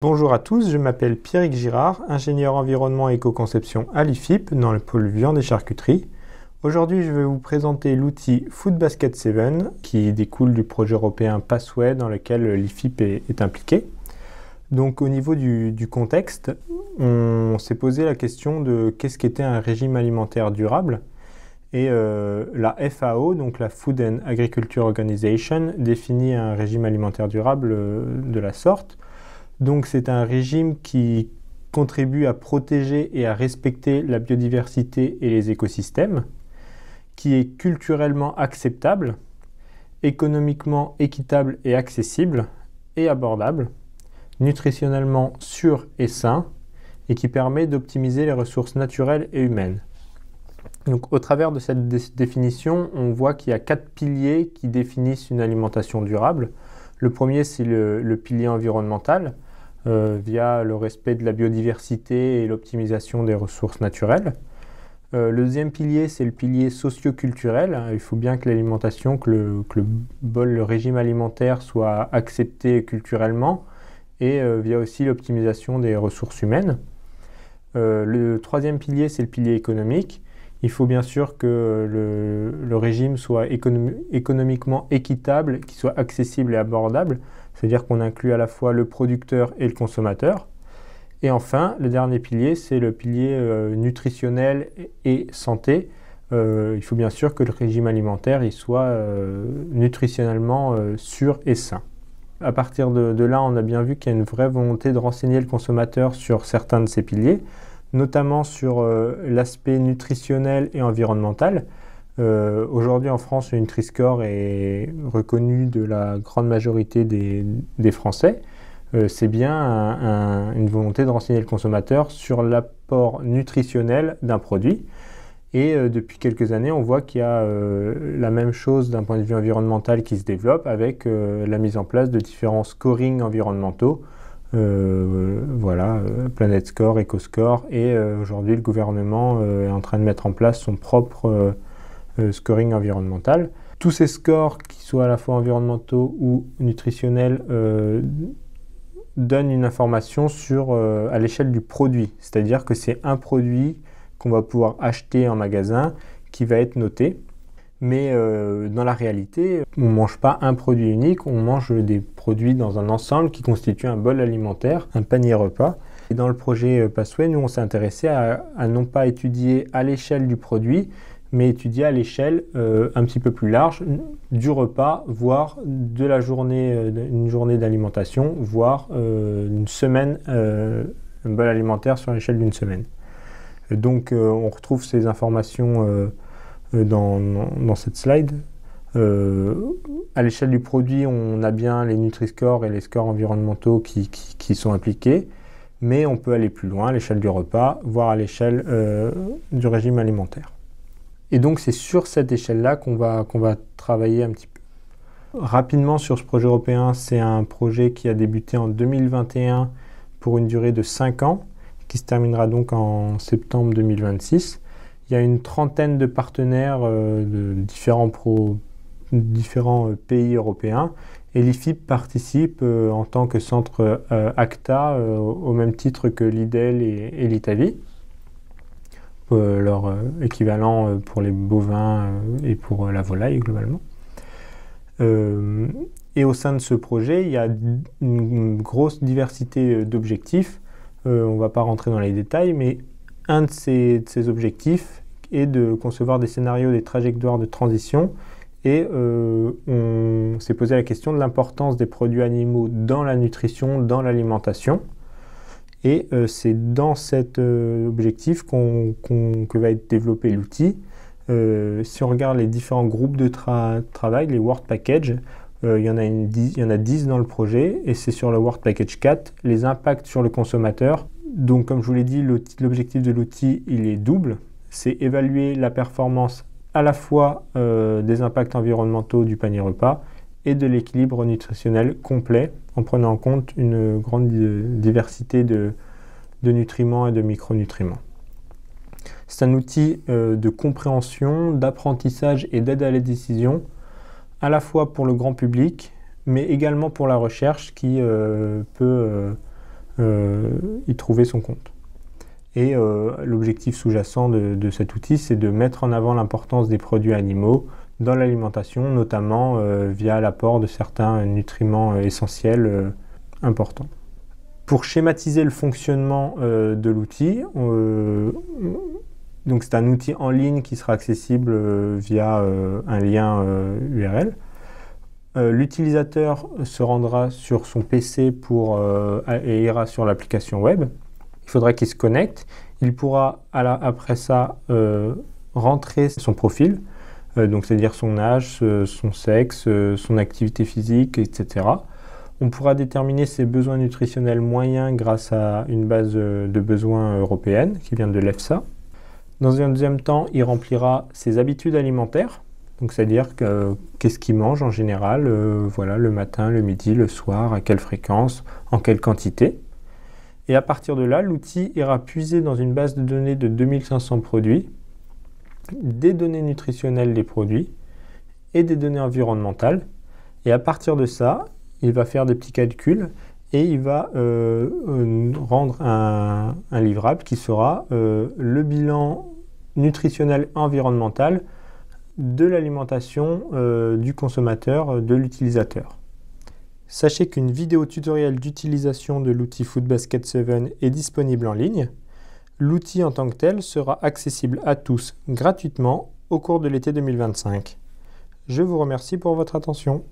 Bonjour à tous, je m'appelle Pierrick Girard, ingénieur environnement et éco-conception à l'IFIP dans le pôle viande et charcuterie. Aujourd'hui, je vais vous présenter l'outil Food Basket 7 qui découle du projet européen Pathway dans lequel l'IFIP est impliqué. Donc au niveau du contexte, on s'est posé la question de qu'est-ce qu'était un régime alimentaire durable. Et la FAO, donc la Food and Agriculture Organization, définit un régime alimentaire durable de la sorte. Donc c'est un régime qui contribue à protéger et à respecter la biodiversité et les écosystèmes, qui est culturellement acceptable, économiquement équitable et accessible, et abordable, nutritionnellement sûr et sain, et qui permet d'optimiser les ressources naturelles et humaines. Donc au travers de cette définition, on voit qu'il y a 4 piliers qui définissent une alimentation durable. Le premier, c'est le pilier environnemental, via le respect de la biodiversité et l'optimisation des ressources naturelles. Le deuxième pilier, c'est le pilier socio-culturel. Il faut bien que l'alimentation, que le régime alimentaire soit accepté culturellement et via aussi l'optimisation des ressources humaines. Le troisième pilier, c'est le pilier économique. Il faut bien sûr que le régime soit économiquement équitable, qu'il soit accessible et abordable, c'est-à-dire qu'on inclut à la fois le producteur et le consommateur. Et enfin, le dernier pilier, c'est le pilier nutritionnel et santé. Il faut bien sûr que le régime alimentaire il soit nutritionnellement sûr et sain. À partir de là, on a bien vu qu'il y a une vraie volonté de renseigner le consommateur sur certains de ces piliers, notamment sur l'aspect nutritionnel et environnemental. Aujourd'hui en France, le Nutri-Score est reconnu de la grande majorité des Français. C'est bien une volonté de renseigner le consommateur sur l'apport nutritionnel d'un produit. Et depuis quelques années, on voit qu'il y a la même chose d'un point de vue environnemental qui se développe avec la mise en place de différents scorings environnementaux. Planet Score, EcoScore, et aujourd'hui le gouvernement est en train de mettre en place son propre scoring environnemental. Tous ces scores, qui soient à la fois environnementaux ou nutritionnels, donnent une information à l'échelle du produit, c'est-à-dire que c'est un produit qu'on va pouvoir acheter en magasin qui va être noté. Mais dans la réalité, on ne mange pas un produit unique, on mange des produits dans un ensemble qui constitue un bol alimentaire, un panier repas. Et dans le projet Pathway, nous on s'est intéressé à non pas étudier à l'échelle du produit, mais étudier à l'échelle un petit peu plus large du repas, voire de la journée, une journée d'alimentation, voire une semaine, un bol alimentaire sur l'échelle d'une semaine. Donc on retrouve ces informations dans cette slide. À l'échelle du produit, on a bien les Nutri-Score et les scores environnementaux qui sont impliqués, mais on peut aller plus loin à l'échelle du repas, voire à l'échelle du régime alimentaire. Et donc c'est sur cette échelle-là qu'on va travailler un petit peu. Rapidement sur ce projet européen, c'est un projet qui a débuté en 2021 pour une durée de 5 ans, qui se terminera donc en septembre 2026. Il y a une trentaine de partenaires de différents pays européens et l'IFIP participe en tant que centre ACTA au même titre que l'IDEL et l'ITAVI, leur équivalent pour les bovins et pour la volaille globalement. Et au sein de ce projet, il y a une grosse diversité d'objectifs. On ne va pas rentrer dans les détails, mais un de ces objectifs est de concevoir des scénarios, des trajectoires de transition, et on s'est posé la question de l'importance des produits animaux dans la nutrition, dans l'alimentation. Et c'est dans cet objectif que va être développé l'outil. Si on regarde les différents groupes de travail, les Work Packages, il y en a 10 dans le projet, et c'est sur le Work Package 4, les impacts sur le consommateur. Donc comme je vous l'ai dit, l'objectif de l'outil, il est double. C'est évaluer la performance à la fois des impacts environnementaux du panier repas et de l'équilibre nutritionnel complet, en prenant en compte une grande diversité de nutriments et de micronutriments. C'est un outil de compréhension, d'apprentissage et d'aide à la décision, à la fois pour le grand public, mais également pour la recherche qui peut y trouver son compte. Et l'objectif sous-jacent de cet outil, c'est de mettre en avant l'importance des produits animaux dans l'alimentation, notamment via l'apport de certains nutriments essentiels importants. Pour schématiser le fonctionnement de l'outil, donc c'est un outil en ligne qui sera accessible via un lien URL. L'utilisateur se rendra sur son PC et ira sur l'application web. Il faudra qu'il se connecte. Il pourra après ça rentrer son profil, donc c'est-à-dire son âge, son sexe, son activité physique, etc. On pourra déterminer ses besoins nutritionnels moyens grâce à une base de besoins européenne qui vient de l'EFSA. Dans un deuxième temps, il remplira ses habitudes alimentaires, donc c'est-à-dire qu'est-ce qu'il mange en général, le matin, le midi, le soir, à quelle fréquence, en quelle quantité. Et à partir de là, l'outil ira puiser dans une base de données de 2500 produits, des données nutritionnelles des produits et des données environnementales. Et à partir de ça, il va faire des petits calculs et il va rendre un livrable qui sera le bilan nutritionnel environnemental de l'alimentation du consommateur, de l'utilisateur. Sachez qu'une vidéo tutoriel d'utilisation de l'outil Foodbasket 7 est disponible en ligne. L'outil en tant que tel sera accessible à tous gratuitement au cours de l'été 2025. Je vous remercie pour votre attention.